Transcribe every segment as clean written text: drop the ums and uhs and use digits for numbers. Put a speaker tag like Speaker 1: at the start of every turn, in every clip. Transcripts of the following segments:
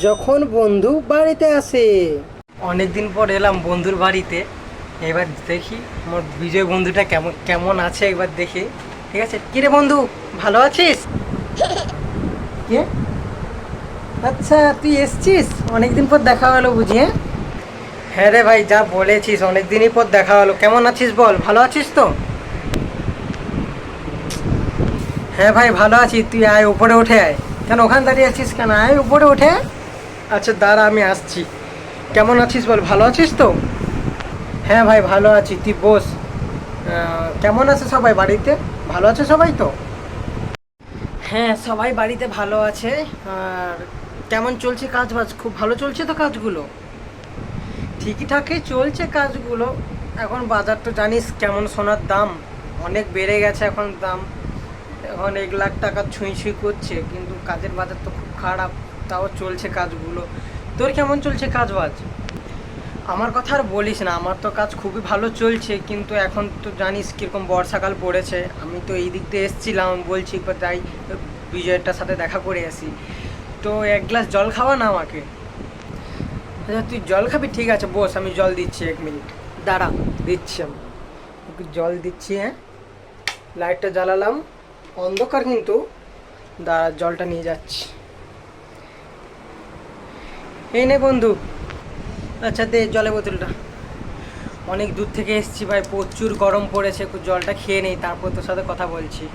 Speaker 1: যখন বন্ধু বাড়িতে আসে। অনেকদিন পর এলাম বন্ধুর বাড়িতে। এবার দেখি আমার বিজয় বন্ধুটা কেমন কেমন আছে, একবার দেখি। ঠিক আছে, কিরে বন্ধু, ভালো আছিস? কে? আচ্ছা, তুই এসছিস, অনেকদিন পর দেখা হলো বুঝি? হ্যাঁ হ্যাঁ রে ভাই, যা বলেছিস, অনেকদিনই পর দেখা হলো। কেমন আছিস বল, ভালো আছিস তো? হ্যাঁ ভাই, ভালো আছি। তুই আয়, উপরে উঠে আয়। কেন ওখানে দাঁড়িয়ে আছিস কেন? আয় উপরে উঠে আয়। আচ্ছা দাঁড়া, আমি আসছি। কেমন আছিস বল, ভালো আছিস তো? হ্যাঁ ভাই, ভালো আছি, তুই বস। কেমন আছে সবাই বাড়িতে? ভালো আছে সবাই তো? হ্যাঁ, সবাই বাড়িতে ভালো আছে। আর কেমন চলছে কাজ বাজ? খুব ভালো চলছে তো কাজগুলো? ঠিকঠাকই চলছে কাজগুলো। এখন বাজার তো জানিস কেমন, সোনার দাম অনেক বেড়ে গেছে এখন দাম। এখন 1 লাখ টাকা ছুঁই ছুঁই করছে, কিন্তু কাজের বাজার তো খুব খারাপ। তাও চলছে কাজগুলো। তোর কেমন চলছে কাজ বাজ? আমার কথা আর বলিস না, আমার তো কাজ খুবই ভালো চলছে, কিন্তু এখন তো জানিস কীরকম বর্ষাকাল পড়েছে। আমি তো এই দিক দিয়ে এসেছিলাম, বলছি একবার যাই বিজয়েরটার সাথে দেখা করে আসি। তো 1 গ্লাস জল খাওয়া না আমাকে। আচ্ছা তুই জল খাবি, ঠিক আছে বস, আমি জল দিচ্ছি, 1 মিনিট দাঁড়া। দিচ্ছি আমি, একটু জল দিচ্ছি। হ্যাঁ, লাইটটা জ্বালালাম, অন্ধকার কিন্তু। দাঁড়া, জলটা নিয়ে যাচ্ছি। এই নে বন্ধু। আচ্ছা দে জলের বোতলটা। অনেক দূর থেকে এসেছি ভাই, প্রচুর গরম পড়েছে, একটু জলটা খেয়ে নেই, তারপর তোর সাথে কথা বলছি।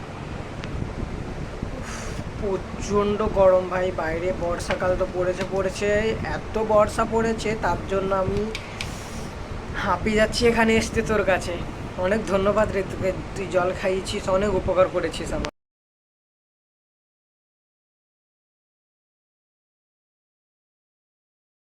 Speaker 1: প্রচণ্ড গরম ভাই, বাইরে বর্ষাকাল তো পড়েছে পড়েছে, এত বর্ষা পড়েছে, তার জন্য আমি হাঁপিয়ে যাচ্ছি এখানে এসতে তোর কাছে। অনেক ধন্যবাদ রে তোকে, তুই জল খাইয়েছিস, অনেক উপকার করেছিস আমার।